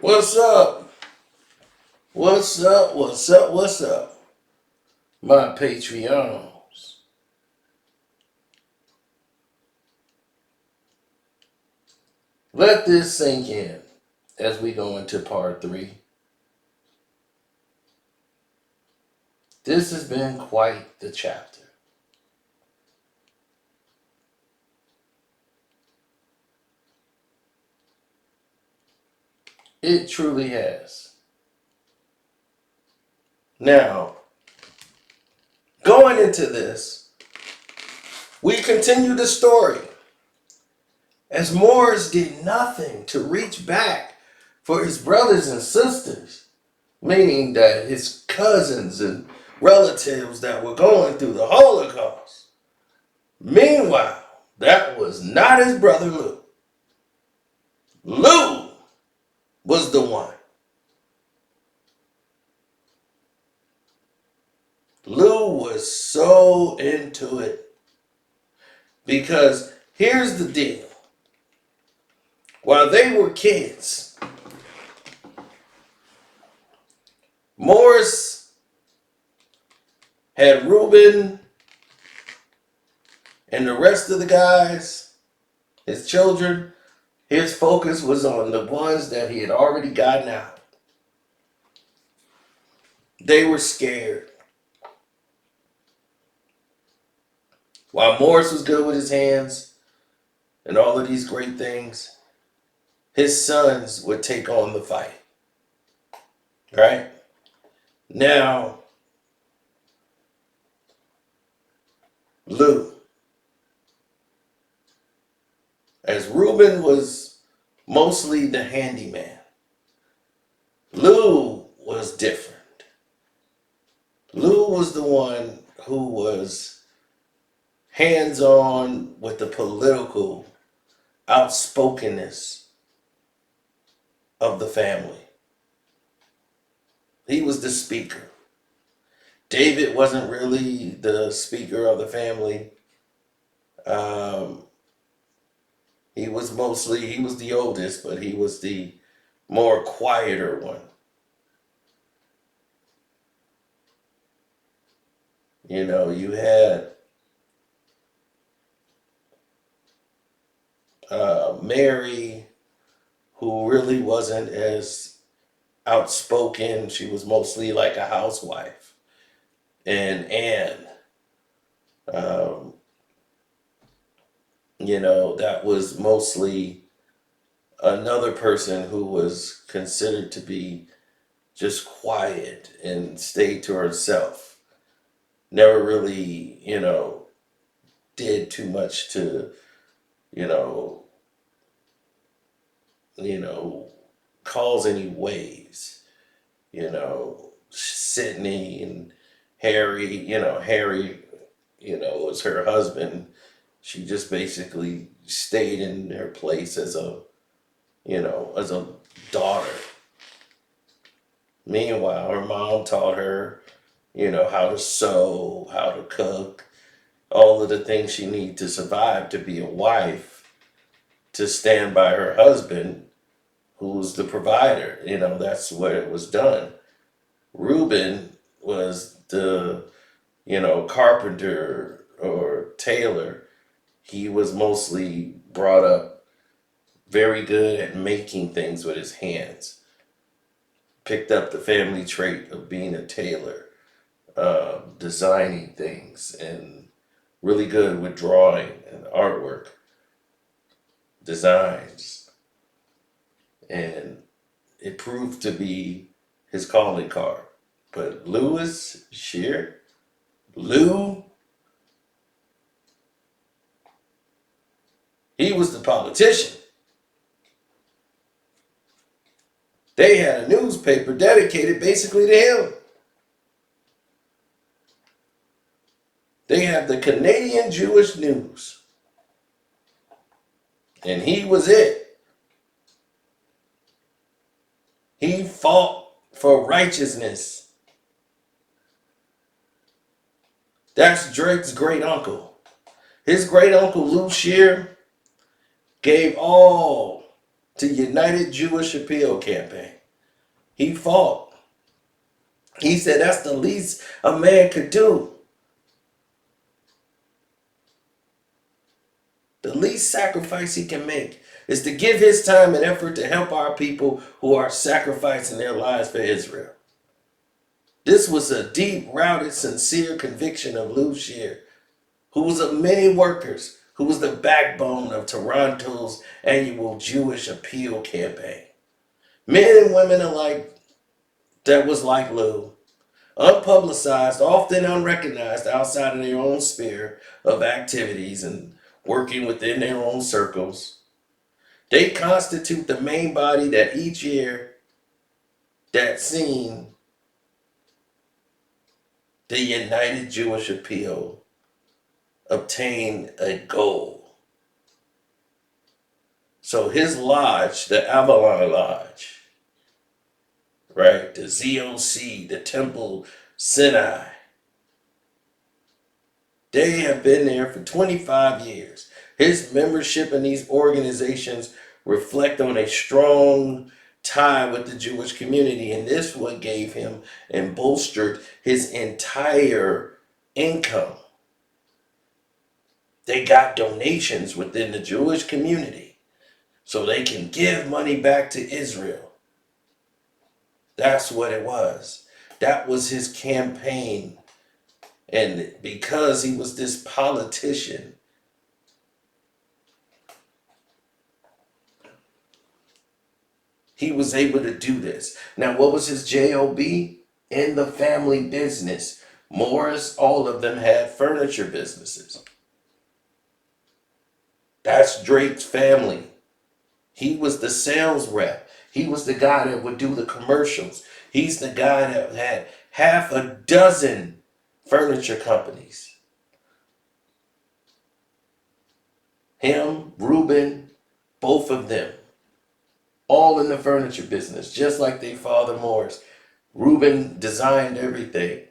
What's up? What's up? What's up? What's up? My Patreons. Let this sink in as we go into part three. This has been quite the chapter. It truly has. Now, going into this, we continue the story as Morris did nothing to reach back for his brothers and sisters, meaning that his cousins and relatives that were going through the Holocaust. Meanwhile, that was not his brother Lou. Lou was the one. Lou was so into it because here's the deal. While they were kids, Morris had Reuben and the rest of the guys, his children. His focus was on the ones that he had already gotten out. They were scared. While Morris was good with his hands and all of these great things, his sons would take on the fight. Right? Now, Lou, as Reuben was mostly the handyman, Lou was different. Lou was the one who was hands-on with the political outspokenness of the family. He was the speaker. David wasn't really the speaker of the family. He was the oldest, but he was the more quieter one. You know, you had Mary, who really wasn't as outspoken. She was mostly like a housewife. And Anne, um, that was mostly another person who was considered to be just quiet and stayed to herself. Never really, did too much to, you know, you know, cause any waves. Sydney and Harry, Harry, was her husband. She just basically stayed in her place as a daughter. Meanwhile, her mom taught her, how to sew, how to cook, all of the things she needed to survive to be a wife, to stand by her husband, who's the provider. That's what it was done. Reuben was the, carpenter or tailor. He was mostly brought up very good at making things with his hands. Picked up the family trait of being a tailor, designing things, and really good with drawing and artwork, designs. And it proved to be his calling card. But Lewis Shear, Lou, he was the politician. They had a newspaper dedicated basically to him. They had the Canadian Jewish News. And he was it. He fought for righteousness. That's Drake's great uncle. His great uncle Lou Shear gave all to United Jewish Appeal Campaign. He fought. He said that's the least a man could do. The least sacrifice he can make is to give his time and effort to help our people who are sacrificing their lives for Israel. This was a deep-rooted, sincere conviction of Lou Shear, who was of many workers, who was the backbone of Toronto's annual Jewish Appeal Campaign. Men and women alike that was like Lou, unpublicized, often unrecognized outside of their own sphere of activities and working within their own circles. They constitute the main body that each year that seen the United Jewish Appeal obtain a goal. So his lodge, the Avalon Lodge, right, the ZOC, the Temple Sinai, they have been there for 25 years. His membership in these organizations reflect on a strong tie with the Jewish community, and this what gave him and bolstered his entire income. They got donations within the Jewish community so they can give money back to Israel. That's what it was. That was his campaign. And because he was this politician, he was able to do this. Now, what was his JOB? In the family business. Morris, all of them had furniture businesses. That's Drake's family. He was the sales rep. He was the guy that would do the commercials. He's the guy that had half a dozen furniture companies. Him, Reuben, both of them, all in the furniture business, just like their father Morris. Reuben designed everything.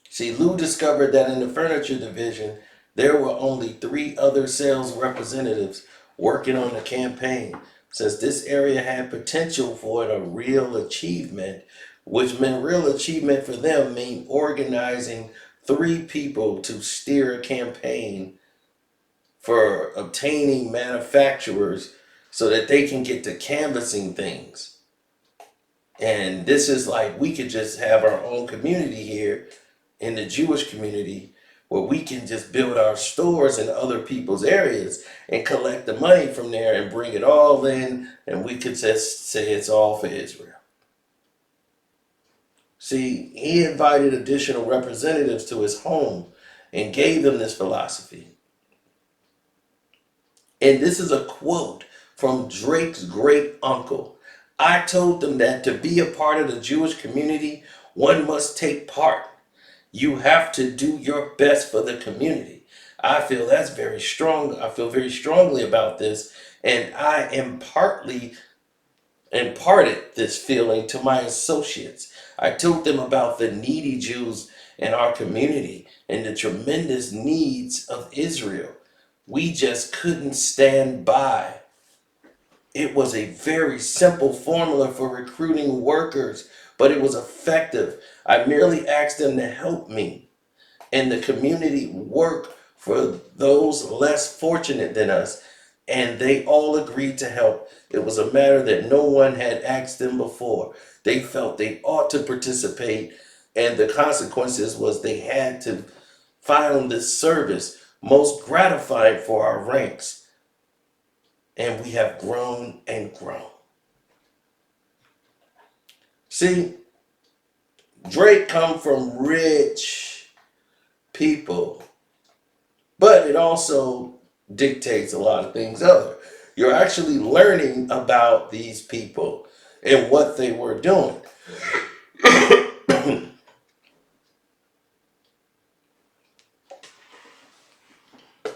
See, Lou discovered that in the furniture division, there were only 3 other sales representatives working on the campaign, since this area had potential for a real achievement, which meant real achievement for them mean organizing 3 people to steer a campaign for obtaining manufacturers so that they can get to canvassing things. And this is like, we could just have our own community here in the Jewish community where we can just build our stores in other people's areas and collect the money from there and bring it all in, and we could just say it's all for Israel. See, he invited additional representatives to his home and gave them this philosophy. And this is a quote from Drake's great uncle. I told them that to be a part of the Jewish community, one must take part. You have to do your best for the community. I feel that's very strong. I feel very strongly about this. And I imparted this feeling to my associates. I told them about the needy Jews in our community and the tremendous needs of Israel. We just couldn't stand by. It was a very simple formula for recruiting workers, but it was effective. I merely asked them to help me and the community work for those less fortunate than us, and they all agreed to help. It was a matter that no one had asked them before. They felt they ought to participate, and the consequences was they had to find this service most gratifying for our ranks. And we have grown and grown. See, Drake come from rich people, but it also dictates a lot of things other. You're actually learning about these people and what they were doing.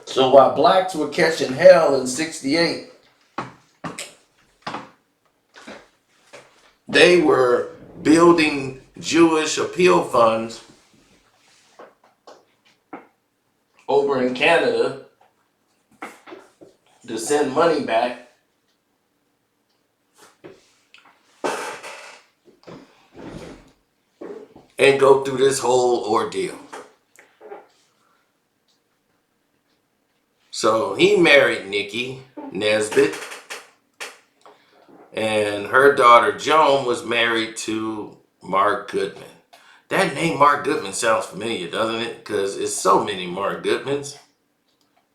So while blacks were catching hell in 68, they were building Jewish appeal funds over in Canada to send money back. And go through this whole ordeal. So he married Nikki Nesbitt, and her daughter Joan was married to Mark Goodman. That name Mark Goodman sounds familiar, doesn't it? Because it's so many Mark Goodmans.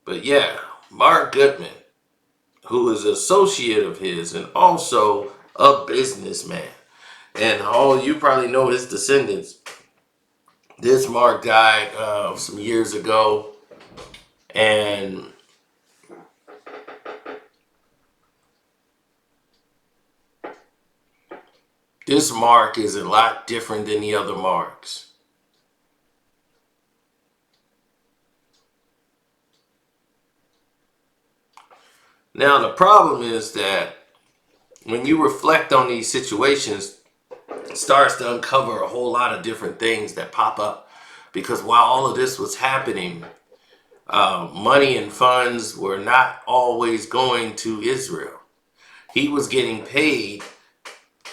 But yeah, Mark Goodman, who is an associate of his and also a businessman. And you probably know his descendants. This Mark died some years ago, and this Mark is a lot different than the other Marks. Now, the problem is that when you reflect on these situations, it starts to uncover a whole lot of different things that pop up. Because while all of this was happening, money and funds were not always going to Israel. He was getting paid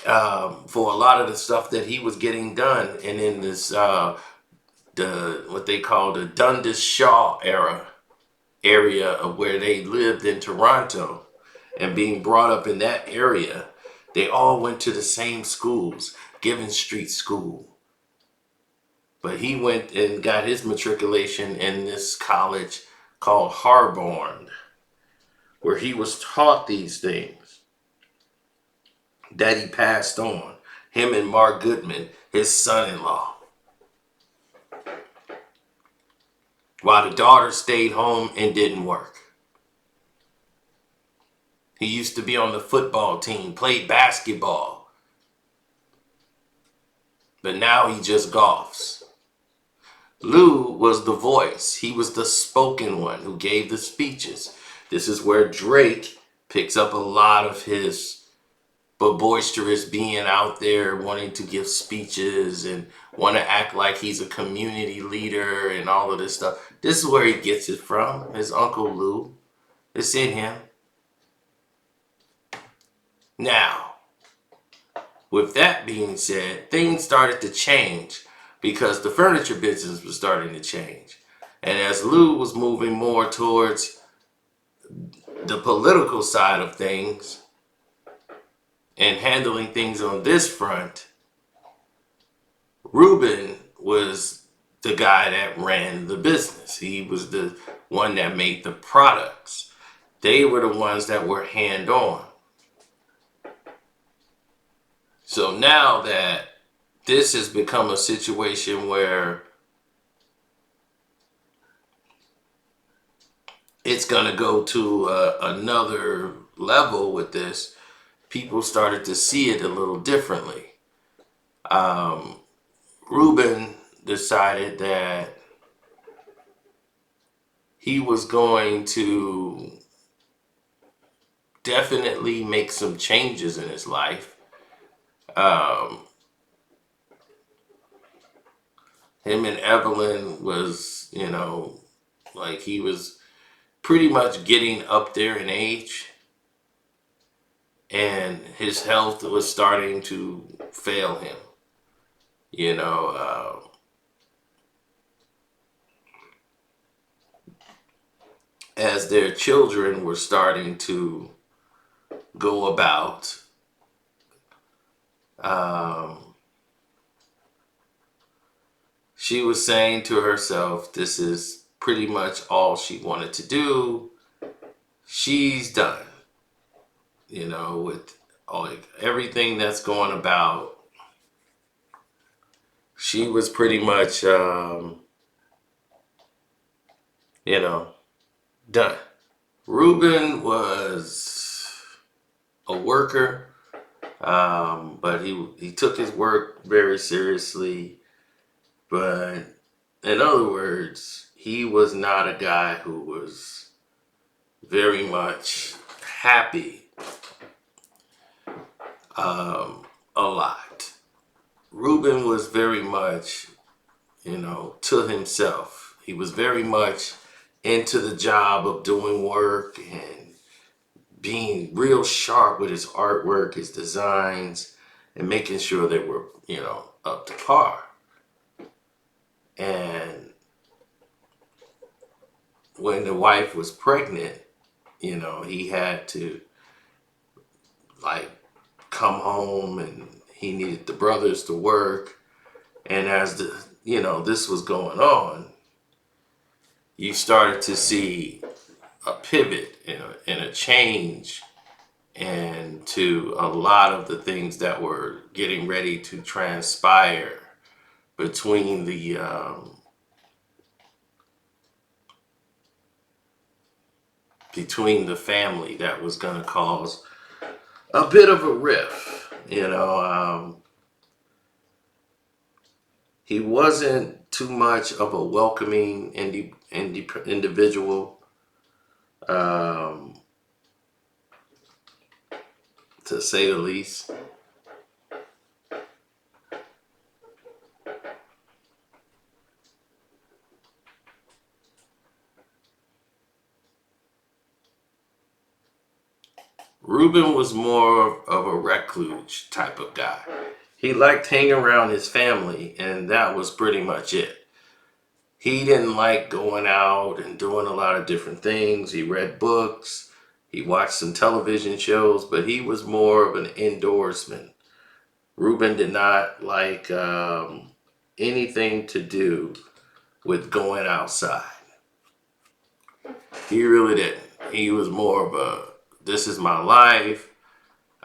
for a lot of the stuff that he was getting done. And in this, what they call the Dundas Shaw area of where they lived in Toronto, and being brought up in that area, they all went to the same schools, Given Street School. But he went and got his matriculation in this college called Harborne, where he was taught these things that he passed on, him and Mark Goodman, his son-in-law. While the daughter stayed home and didn't work. He used to be on the football team, played basketball. But now he just golfs. Lou was the voice. He was the spoken one who gave the speeches. This is where Drake picks up a lot of his boisterous being out there, wanting to give speeches and want to act like he's a community leader and all of this stuff. This is where he gets it from. His Uncle Lou. It's in him. Now, with that being said, things started to change because the furniture business was starting to change. And as Lou was moving more towards the political side of things and handling things on this front, Reuben was the guy that ran the business. He was the one that made the products. They were the ones that were hand-on. So now that this has become a situation where it's going to go to another level with this, people started to see it a little differently. Reuben decided that he was going to definitely make some changes in his life. Him and Evelyn was, like he was pretty much getting up there in age, and his health was starting to fail him. As their children were starting to go about, she was saying to herself, this is pretty much all she wanted to do. She's done, with everything that's going about. She was pretty much, done. Reuben was a worker, but he took his work very seriously. But in other words, he was not a guy who was very much happy a lot. Reuben was very much, to himself. He was very much into the job of doing work and being real sharp with his artwork, his designs, and making sure they were, up to par. And when the wife was pregnant, he had to like come home, and he needed the brothers to work. And as this was going on, you started to see a pivot and a change and to a lot of the things that were getting ready to transpire between the family that was going to cause a bit of a rift. He wasn't too much of a welcoming individual, um, to say the least. Reuben was more of a recluse type of guy. He liked hanging around his family, and that was pretty much it. He didn't like going out and doing a lot of different things. He read books, he watched some television shows, but he was more of an indoorsman. Reuben did not like anything to do with going outside. He really didn't. He was more of this is my life.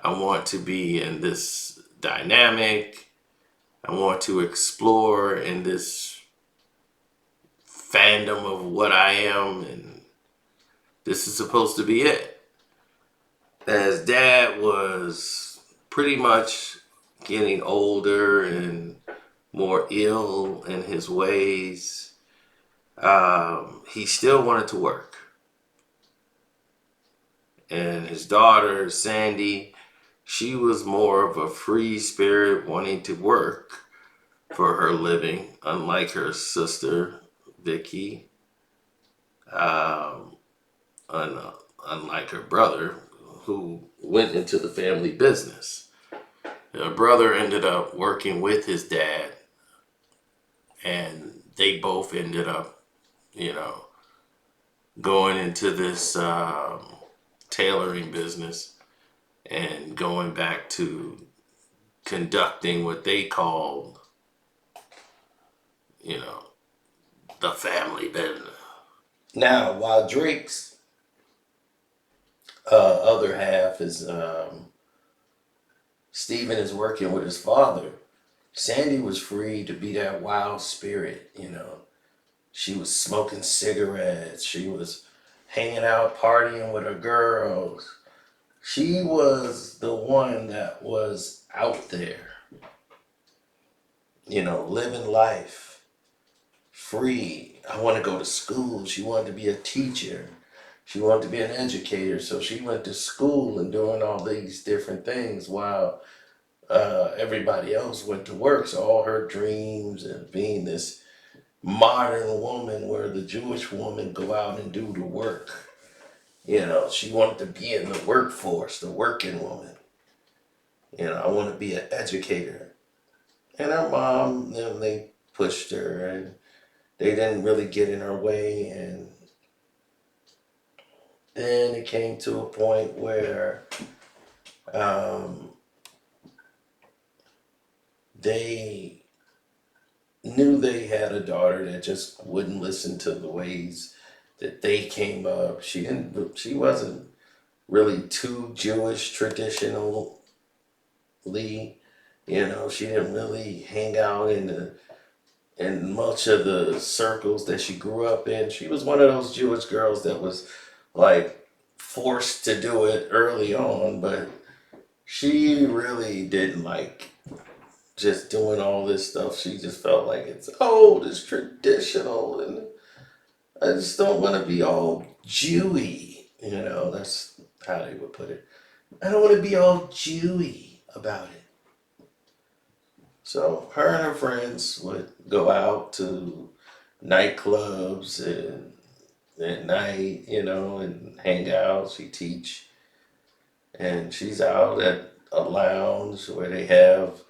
I want to be in this dynamic. I want to explore in this fandom of what I am, and this is supposed to be it. As dad was pretty much getting older and more ill in his ways, he still wanted to work. And his daughter, Sandy, she was more of a free spirit wanting to work for her living, unlike her sister, Vicky, um, unlike her brother, who went into the family business. Her brother ended up working with his dad, and they both ended up, going into this tailoring business and going back to conducting what they called, the family business. Now, while Drake's other half is Stephen is working with his father, Sandy was free to be that wild spirit. She was smoking cigarettes. She was hanging out, partying with her girls. She was the one that was out there, living life free. I want to go to school. She wanted to be a teacher. She wanted to be an educator. So she went to school and doing all these different things while everybody else went to work. So all her dreams and being this modern woman where the Jewish woman go out and do the work. She wanted to be in the workforce, the working woman. I want to be an educator. And her mom, they pushed her and they didn't really get in her way. And then it came to a point where um, they knew they had a daughter that just wouldn't listen to the ways that they came up. She wasn't really too Jewish traditionally. She didn't really hang out in much of the circles that she grew up in. She was one of those Jewish girls that was like forced to do it early on, but she really didn't like just doing all this stuff. She just felt like it's old, it's traditional, and I just don't want to be all Jewy. That's how they would put it. I don't want to be all Jewy about it. So her and her friends would go out to nightclubs and at night, and hang out. She teach, and she's out at a lounge where they have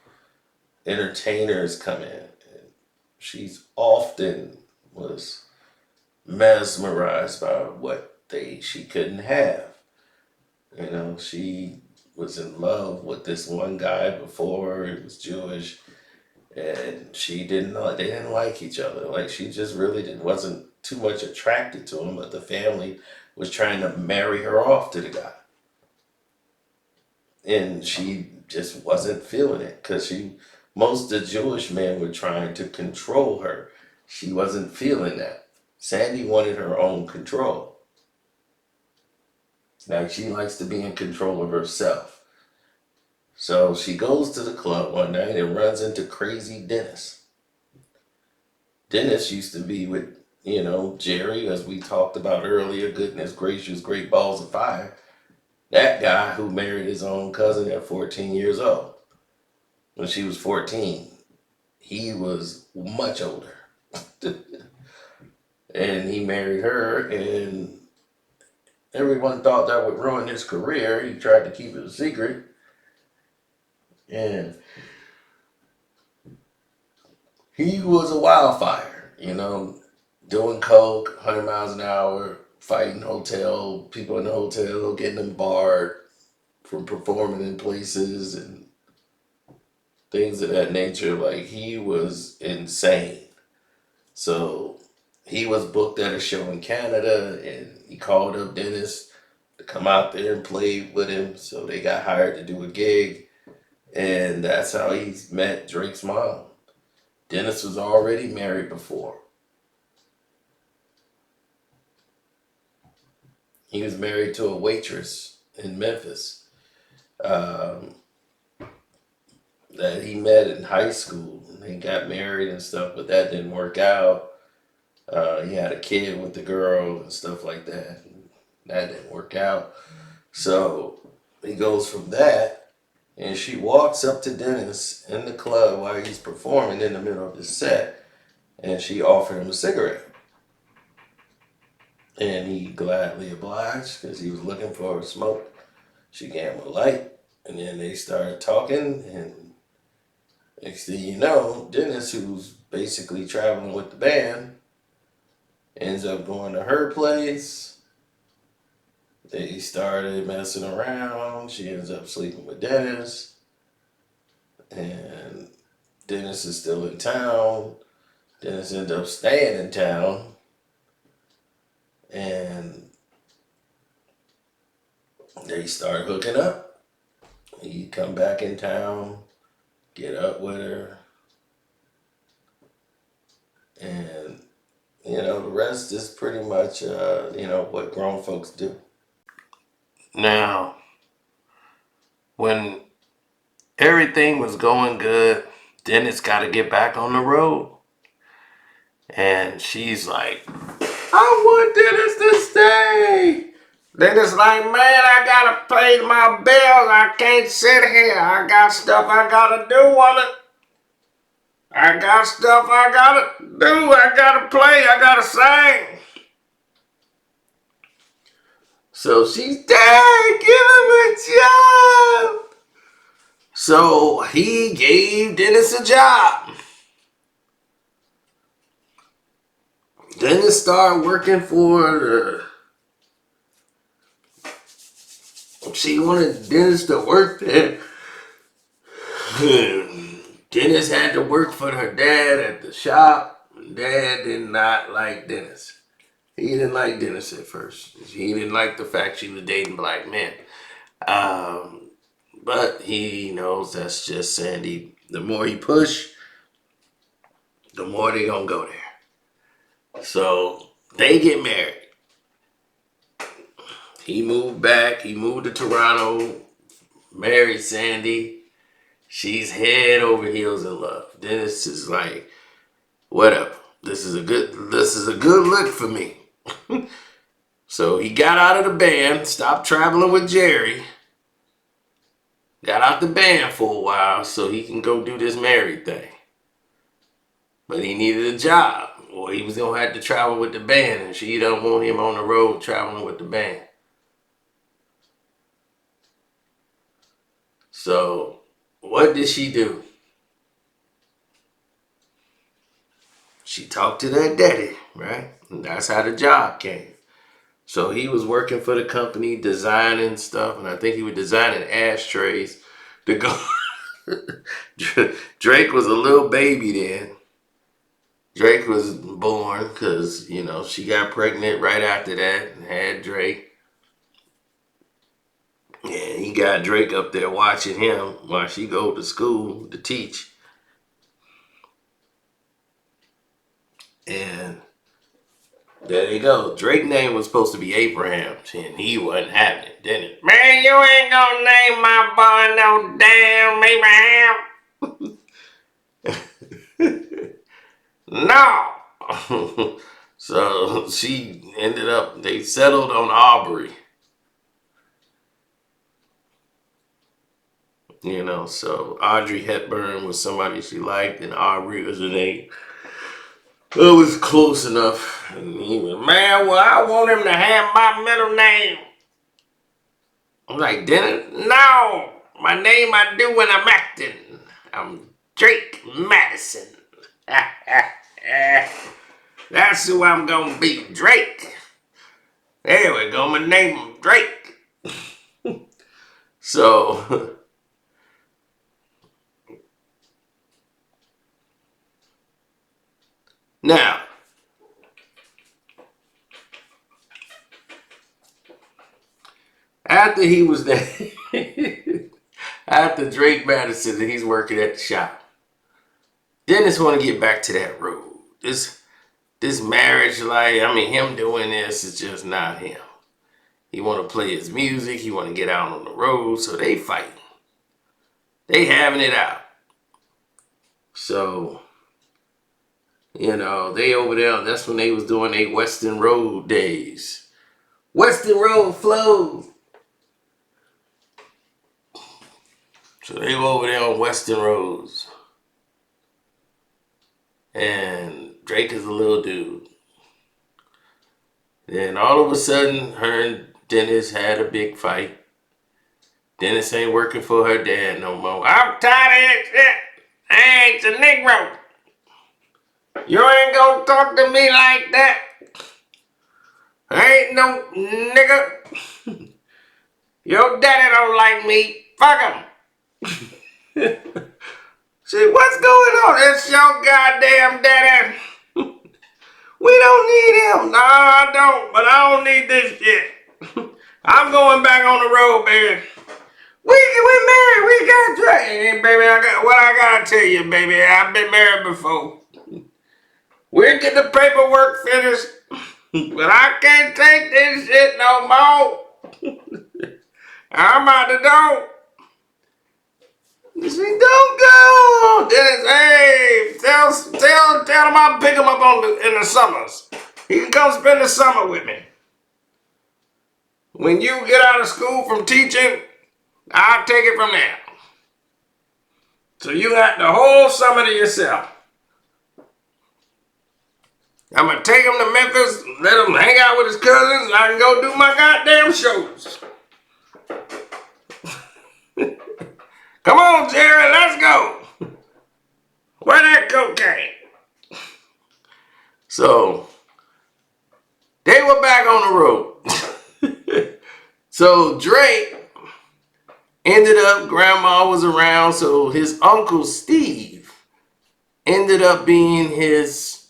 entertainers come in. And she's often was mesmerized by what she couldn't have. She was in love with this one guy before. He was Jewish, and she didn't know they didn't like each other. Like she just really wasn't too much attracted to him, but the family was trying to marry her off to the guy, and she just wasn't feeling it because most of the Jewish men were trying to control her. She wasn't feeling that. Sandy wanted her own control. Like she likes to be in control of herself. So she goes to the club one night and runs into crazy Dennis. Dennis used to be with, Jerry, as we talked about earlier, goodness gracious, great balls of fire. That guy who married his own cousin at 14 years old. When she was 14, he was much older. And he married her, and everyone thought that would ruin his career. He tried to keep it a secret. And he was a wildfire, doing coke, 100 miles an hour, fighting people in the hotel, getting them barred from performing in places and things of that nature. Like, he was insane. So he was booked at a show in Canada, and he called up Dennis to come out there and play with him. So they got hired to do a gig, and that's how he met Drake's mom. Dennis was already married before. He was married to a waitress in Memphis that he met in high school. They got married and stuff, but that didn't work out. He had a kid with the girl and stuff like that. That didn't work out. So he goes from that, and she walks up to Dennis in the club while he's performing in the middle of his set, and she offered him a cigarette. And he gladly obliged because he was looking for a smoke. She gave him a light, and then they started talking, and next thing you know, Dennis, who's basically traveling with the band, ends up going to her place. They started messing around. She ends up sleeping with Dennis, and Dennis is still in town. Dennis ends up staying in town, and they start hooking up. He come back in town, get up with her, and the rest is pretty much what grown folks do. Now, when everything was going good, Dennis got to get back on the road, and she's like, "I want Dennis to stay." Dennis like, "Man, I gotta pay my bills. I can't sit here. I got stuff I gotta do, woman. I got stuff I gotta do. I gotta play. I gotta sing." So she's, "Dad, give him a job." So he gave Dennis a job. Dennis started working for she wanted Dennis to work there. Dennis had to work for her dad at the shop. Dad did not like Dennis. He didn't like Dennis at first. He didn't like the fact she was dating black men. But he knows that's just Sandy. The more he push, the more they gonna go there. So they get married. He moved back. He moved to Toronto, married Sandy. She's head over heels in love. Dennis is like, whatever. This is a good look for me. So he got out of the band, stopped traveling with Jerry, got out the band for a while so he can go do this married thing. But he needed a job. or he was gonna have to travel with the band, and she don't want him on the road traveling with the band. So what did she do? She talked to that daddy, right? And that's how the job came. So he was working for the company, designing stuff, and I think he was designing ashtrays to go. Drake was a little baby then. Drake was born because, she got pregnant right after that and had Drake. And he got Drake up there watching him while she go to school to teach. And there you go. Drake's name was supposed to be Abraham, and he wasn't having it, didn't it? Man, you ain't gonna name my boy no damn Abraham. No. So she ended up, they settled on Aubrey. So Audrey Hepburn was somebody she liked, and Aubrey was her name. It was close enough. And he went, man, well, I want him to have my middle name. I'm like, Dennis? No, my name I do when I'm acting. I'm Drake Madison. That's who I'm gonna be, Drake. There we go, my name is Drake. So now, after he was there, after Drake Madison, he's working at the shop. Dennis want to get back to that road. This marriage life, him doing this is just not him. He want to play his music. He want to get out on the road. So they fighting. They having it out. So, they over there, that's when they was doing their Western Road days. Western Road flow. So they were over there on Western Roads. And Drake is a little dude. Then all of a sudden, her and Dennis had a big fight. Dennis ain't working for her dad no more. I'm tired of this shit. I ain't a Negro. You ain't gonna talk to me like that. I ain't no nigga. Your daddy don't like me. Fuck him. See, what's going on? It's your goddamn daddy. We don't need him. No, I don't. But I don't need this shit. I'm going back on the road, baby. We're married. We got Drake. Hey, baby, I gotta tell you, baby. I've been married before. We'll get the paperwork finished. But I can't take this shit no more. I'm out the door. You see, don't go. Dennis, hey, tell him I'll pick him up in the summers. He can come spend the summer with me. When you get out of school from teaching, I'll take it from there. So you got the whole summer to yourself. I'm going to take him to Memphis, let him hang out with his cousins, and I can go do my goddamn shows. Come on, Jerry, let's go. Where that cocaine? So, they were back on the road. So, Drake ended up, grandma was around, so his uncle Steve ended up being his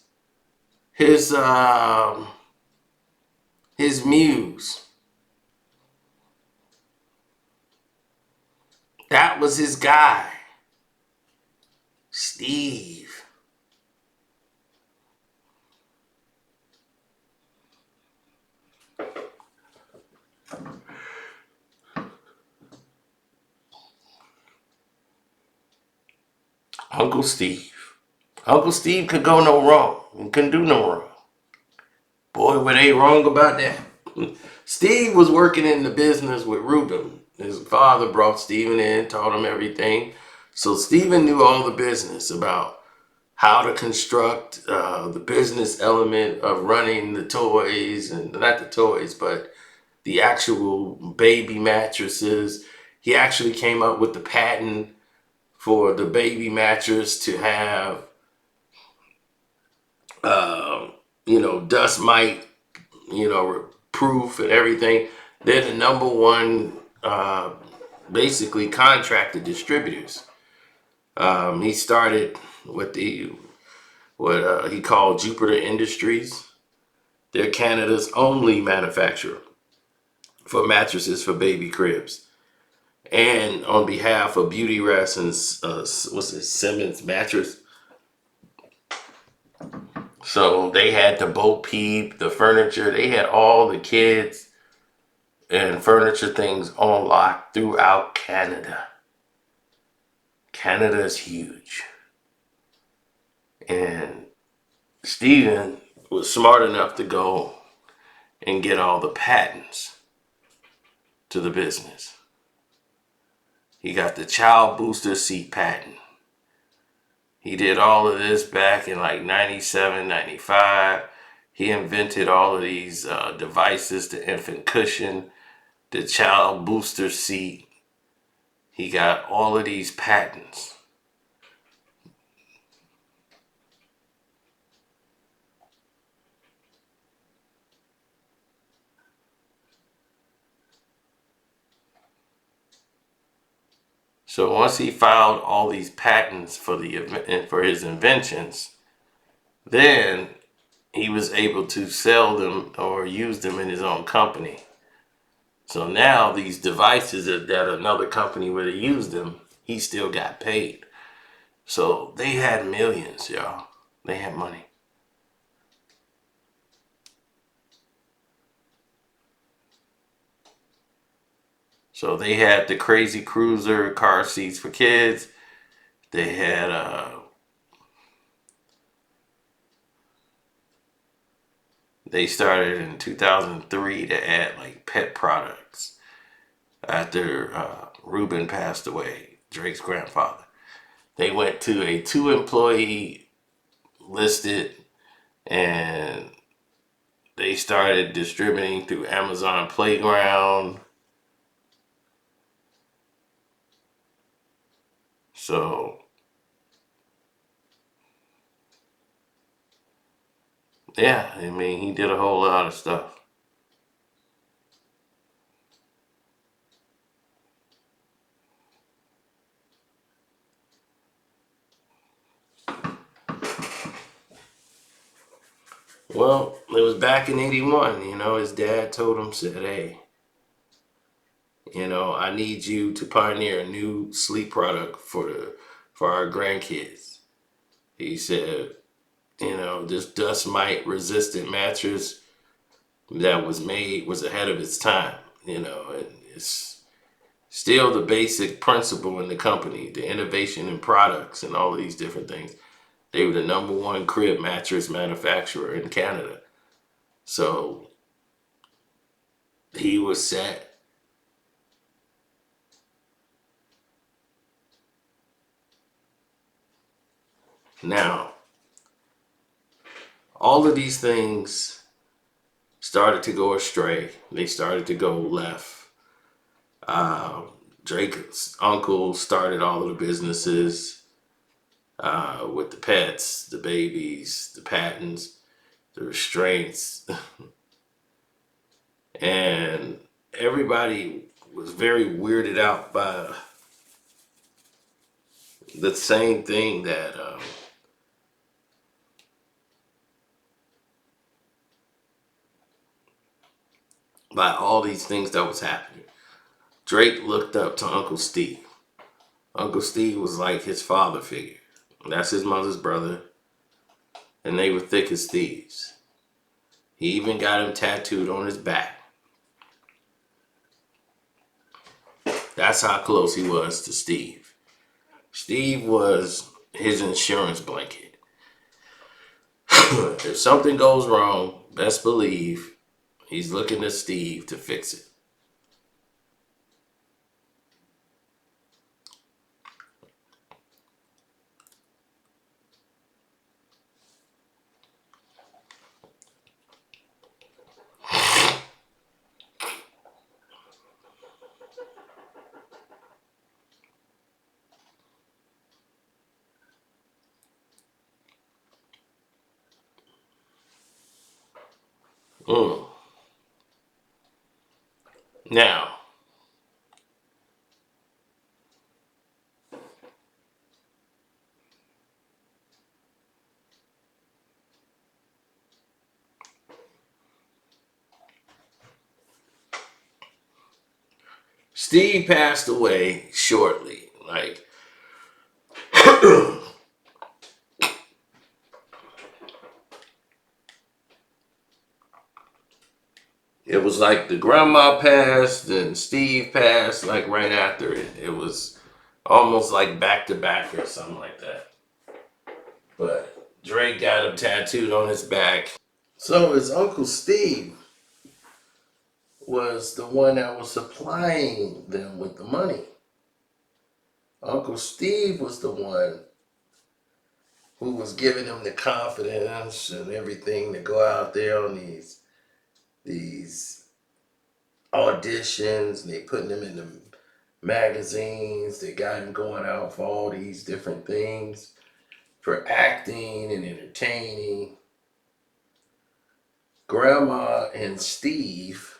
muse. That was his guy, Steve. Uncle Steve. Uncle Steve could go no wrong and couldn't do no wrong. Boy, were they wrong about that. Steve was working in the business with Reuben. His father brought Steven in, taught him everything. So Steven knew all the business about how to construct the business element of running the toys, and not the toys, but the actual baby mattresses. He actually came up with the patent for the baby mattress to have, uh, dust mite, proof and everything. They're the number one, basically, contracted distributors. He started with what he called Jupiter Industries. They're Canada's only manufacturer for mattresses for baby cribs. And on behalf of Beauty Rest and Simmons Mattress, so they had the Bo Peep, the furniture. They had all the kids and furniture things on lock throughout Canada. Canada is huge. And Steven was smart enough to go and get all the patents to the business. He got the child booster seat patent. He did all of this back in like 97, 95. He invented all of these devices, the infant cushion, the child booster seat. He got all of these patents. So once he filed all these patents for his inventions, then he was able to sell them or use them in his own company. So now these devices that another company would have used them, he still got paid. So they had millions, y'all. They had money. So they had the crazy cruiser car seats for kids. They had they started in 2003 to add like pet products after Reuben passed away, Drake's grandfather. They went to a 2 employee listed, and they started distributing through Amazon Playground. So yeah, I mean, he did a whole lot of stuff. Well, it was back in '81. His dad told him, said, "Hey, I need you to pioneer a new sleep product for our grandkids." He said, this dust mite resistant mattress that was made was ahead of its time. And it's still the basic principle in the company, the innovation in products and all of these different things. They were the number one crib mattress manufacturer in Canada. So he was set. Now, all of these things started to go astray. They started to go left. Drake's uncle started all of the businesses with the pets, the babies, the patents, the restraints, and everybody was very weirded out by the same thing that by all these things that was happening. Drake looked up to Uncle Steve. Uncle Steve was like his father figure. That's his mother's brother, and they were thick as thieves. He even got him tattooed on his back. That's how close he was to Steve. Steve was his insurance blanket. If something goes wrong, best believe he's looking to Steve to fix it. Mm. Now, Steve passed away shortly. Like, it was like the grandma passed, then Steve passed, like right after it. It was almost like back to back or something like that. But Drake got him tattooed on his back. So his Uncle Steve was the one that was supplying them with the money. Uncle Steve was the one who was giving them the confidence and everything to go out there on these auditions. And they putting them in the magazines. They got him going out for all these different things, for acting and entertaining. Grandma and Steve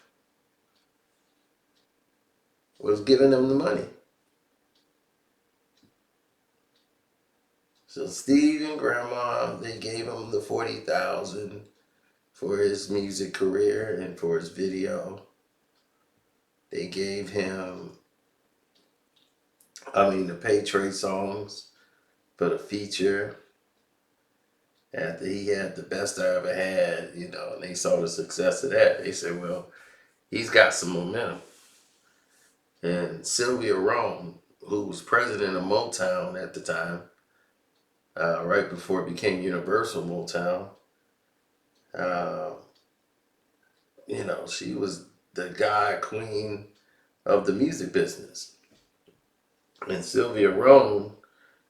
was giving them the money. So Steve and Grandma, they gave him the 40,000 for his music career and for his video. They gave him, to pay Trey Songz for the feature. After he had the best I ever had, and they saw the success of that, they said, well, he's got some momentum. And Sylvia Rome, who was president of Motown at the time, right before it became Universal Motown, uh, she was the queen of the music business. And Sylvia Rome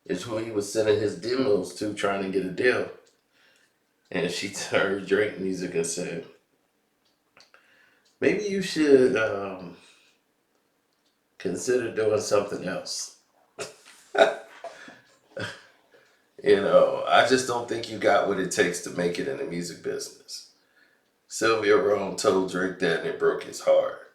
is who he was sending his demos to trying to get a deal. And she heard Drake music and said, maybe you should consider doing something else. I just don't think you got what it takes to make it in the music business. Sylvia Rome told Drake that and it broke his heart.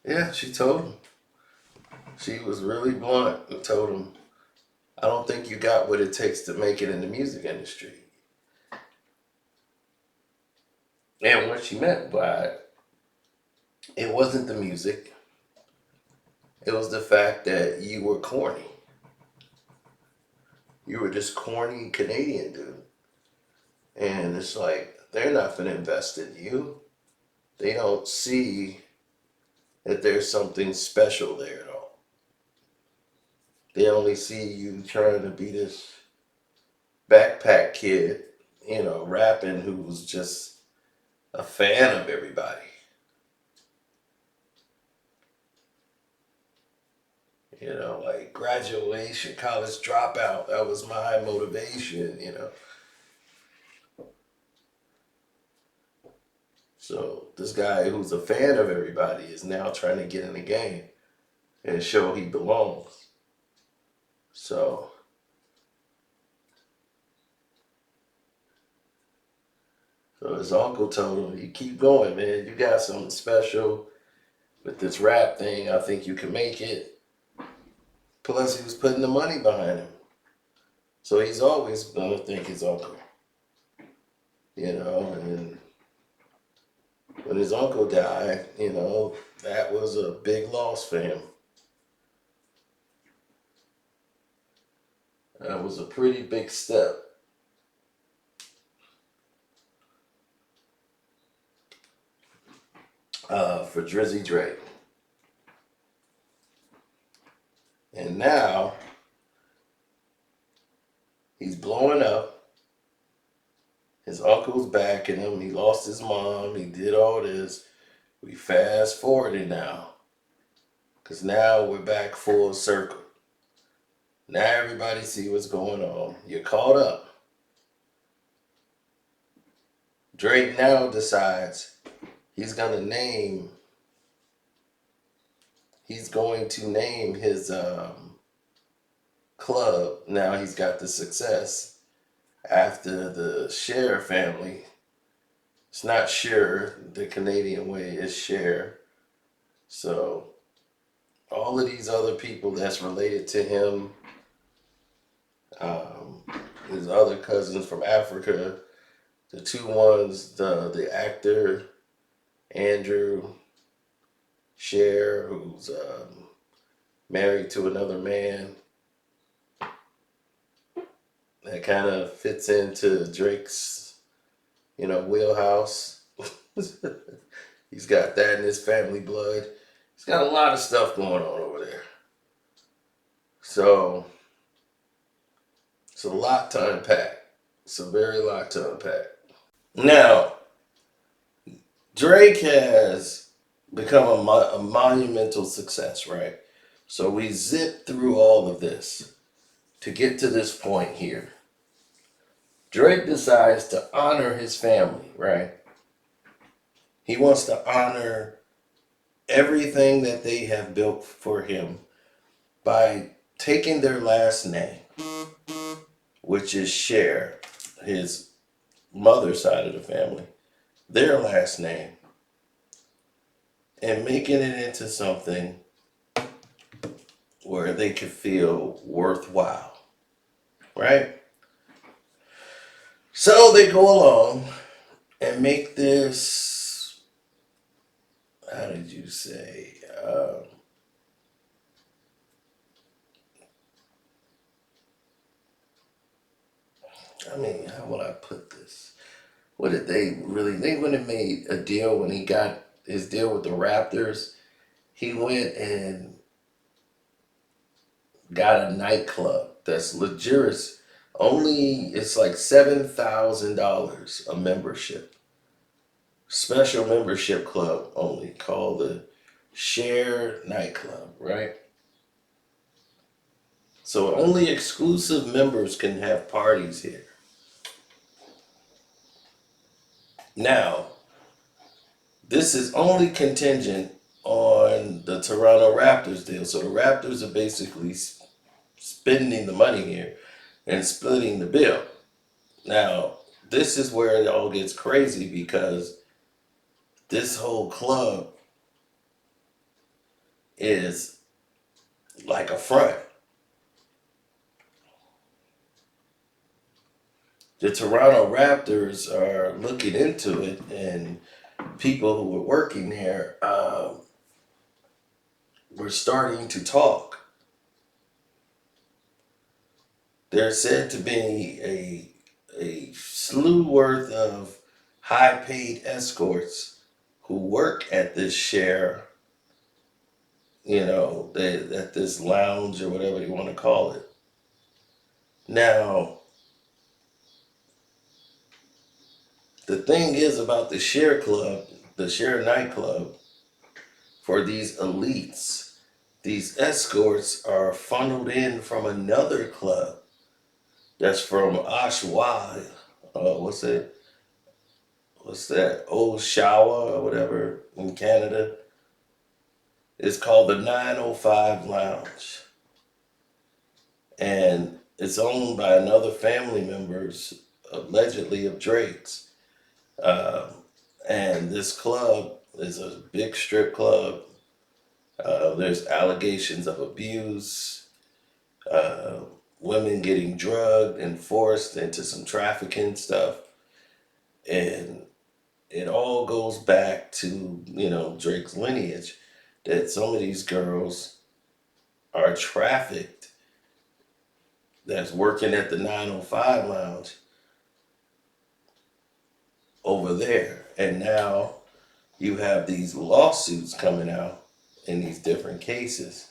Yeah, she told him. She was really blunt and told him, I don't think you got what it takes to make it in the music industry. And what she meant by it wasn't the music, it was the fact that you were corny. You were this corny Canadian dude. And it's like, they're not going to invest in you. They don't see that there's something special there at all. They only see you trying to be this backpack kid, rapping who was just a fan of everybody. Like graduation, college dropout, that was my motivation. So this guy who's a fan of everybody is now trying to get in the game and show he belongs. So his uncle told him, you keep going, man. You got something special with this rap thing. I think you can make it. Plus, he was putting the money behind him. So he's always going to thank his uncle. And when his uncle died, that was a big loss for him. That was a pretty big step for Drizzy Drake. And now he's blowing up. His uncle's backing him. He lost his mom. He did all this. We fast forwarded now. Because now we're back full circle. Now everybody see what's going on. You're caught up. Drake now decides he's going to name he's going to name his club. Now he's got the success after the Cher family. It's not Cher, the Canadian way is Cher. So all of these other people that's related to him, um, his other cousins from Africa, the two ones, the actor Andrew Cher, who's married to another man, that kind of fits into Drake's, wheelhouse. He's got that in his family blood. He's got a lot of stuff going on over there. So it's a lot to unpack. It's a very lot to unpack. Now, Drake has become a monumental success, right? So we zip through all of this to get to this point here. Drake decides to honor his family, right? He wants to honor everything that they have built for him by taking their last name, which is Cher, his mother's side of the family, their last name, and making it into something where they could feel worthwhile, right? So they go along and make this, how did you say? How would I put this? What did they really? They went and made a deal when he got his deal with the Raptors. He went and got a nightclub that's luxurious. Only it's like $7,000 a membership. Special membership club only called the Share Nightclub, right? So only exclusive members can have parties here. Now, this is only contingent on the Toronto Raptors deal. So the Raptors are basically spending the money here and splitting the bill. Now, this is where it all gets crazy because this whole club is like a front. The Toronto Raptors are looking into it, and people who were working there were starting to talk. There's said to be a slew worth of high paid escorts who work at this Share, at this lounge or whatever you want to call it. Now, the thing is about the Share Club, the Share nightclub, for these elites, these escorts are funneled in from another club that's from Oshawa. What's it? What's that? Oshawa or whatever in Canada. It's called the 905 Lounge. And it's owned by another family members, allegedly of Drake's. Um, and this club is a big strip club. There's allegations of abuse, uh, women getting drugged and forced into some trafficking stuff. And it all goes back to, Drake's lineage, that some of these girls are trafficked that's working at the 905 Lounge over there. And now you have these lawsuits coming out in these different cases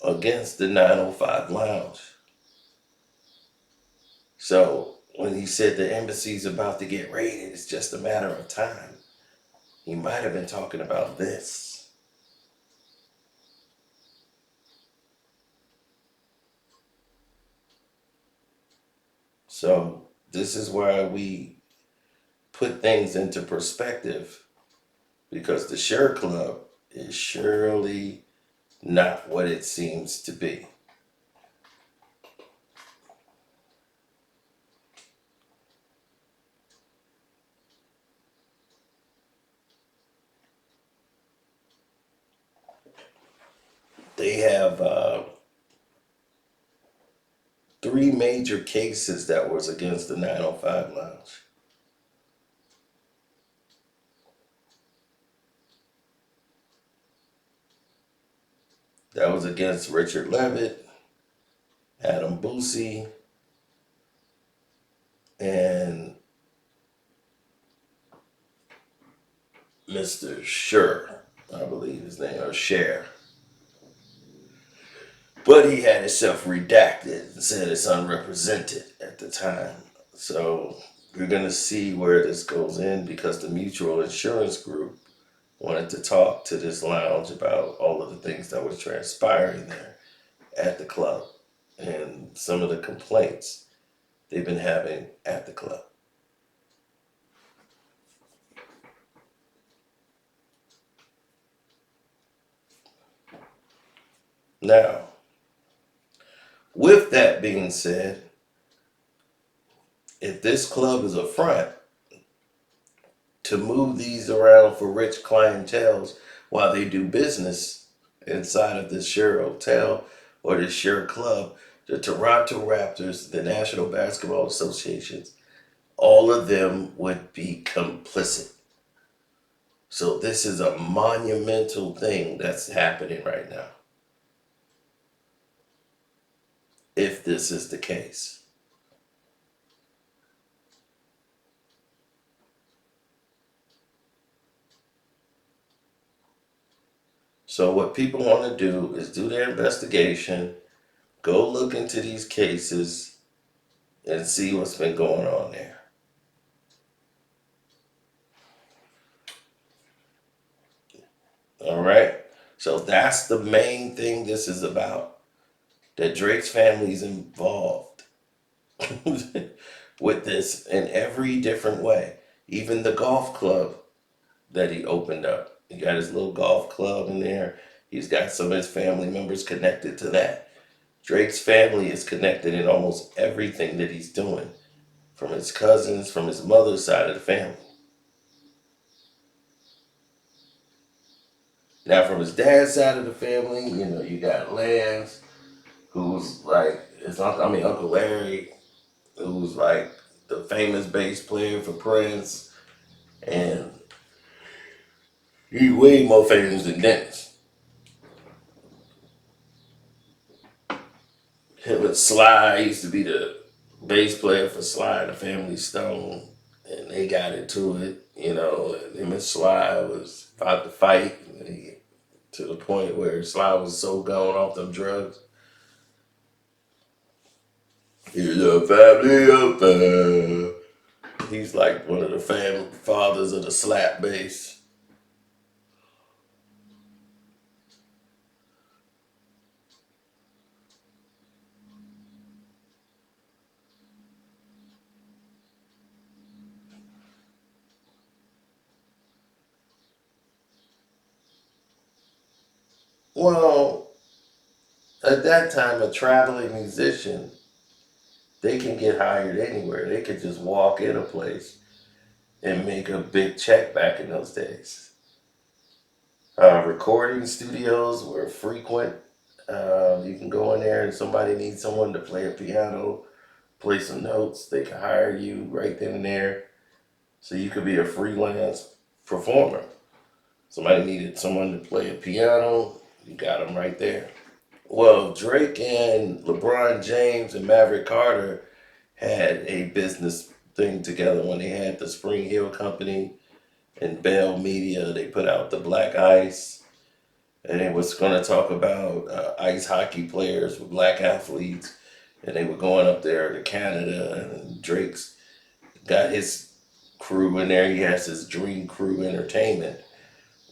against the 905 Lounge. So when he said the embassy's about to get raided, it's just a matter of time. He might have been talking about this. So this is why we put things into perspective, because the Share Club is surely not what it seems to be. They have three major cases that was against the 905 Lounge. That was against Richard Levitt, Adam Boosie, and Mr. Scher, I believe his name, or Cher. But he had himself redacted and said it's unrepresented at the time. So we're going to see where this goes in because the Mutual Insurance Group wanted to talk to this lounge about all of the things that was transpiring there at the club and some of the complaints they've been having at the club. Now, with that being said, if this club is a front to move these around for rich clientels while they do business inside of this Share Hotel or this Share Club, the Toronto Raptors, the National Basketball Associations, all of them would be complicit. So this is a monumental thing that's happening right now, if this is the case. So what people want to do is do their investigation, go look into these cases, and see what's been going on there. All right. So that's the main thing this is about. That Drake's family's involved with this in every different way. Even the golf club that he opened up. He got his little golf club in there. He's got some of his family members connected to that. Drake's family is connected in almost everything that he's doing, from his cousins, from his mother's side of the family. Now, from his dad's side of the family, you got Lance, who's like his uncle. I mean, Uncle Larry, who's like the famous bass player for Prince, and he's way more famous than Dennis. Him and Sly used to be the bass player for Sly and the Family Stone, and they got into it. And him and Sly was about to fight to the point where Sly was so gone off them drugs. He's a family affair. He's like one of the fathers of the slap bass. Well, at that time, a traveling musician, they can get hired anywhere. They could just walk in a place and make a big check back in those days. Recording studios were frequent. You can go in there and somebody needs someone to play a piano, play some notes. They can hire you right then and there. So you could be a freelance performer. Somebody needed someone to play a piano. You got them right there. Well, Drake and LeBron James and Maverick Carter had a business thing together when they had the Spring Hill Company and Bell Media. They put out the Black Ice, and it was going to talk about ice hockey players with black athletes, and they were going up there to Canada. And Drake's got his crew in there. He has his Dream Crew Entertainment,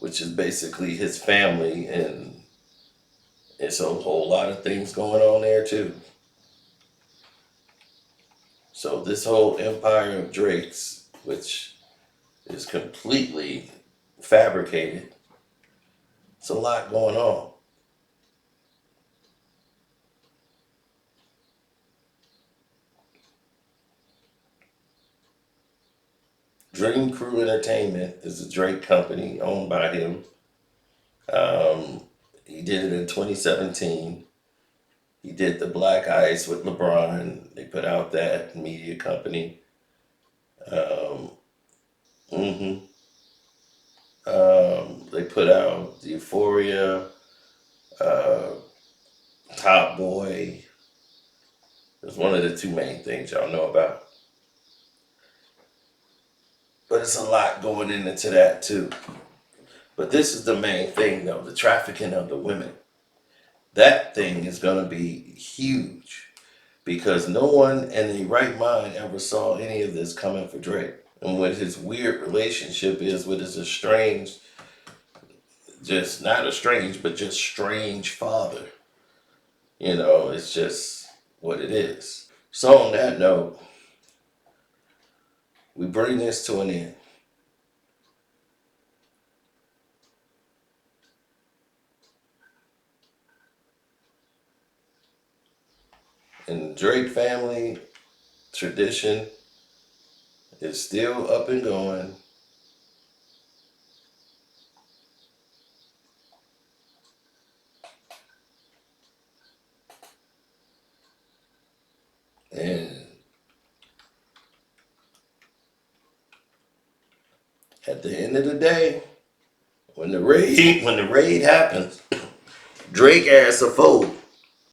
which is basically his family, and it's a whole lot of things going on there too. So this whole empire of Drake's, which is completely fabricated, it's a lot going on. Dream Crew Entertainment is a Drake company owned by him. Um, he did it in 2017. He did the Black Ice with LeBron. They put out that media company. Um, hmm they put out Euphoria, uh, Top Boy. It's one of the two main things y'all know about. But it's a lot going into that too. But this is the main thing though, the trafficking of the women. That thing is going to be huge because no one in their right mind ever saw any of this coming for Drake. And what his weird relationship is with his estranged, just not estranged, but just strange father. It's just what it is. So, on that note, we bring this to an end. And the Drake family tradition is still up and going. And at the end of the day, when the raid happens, Drake ass a fold.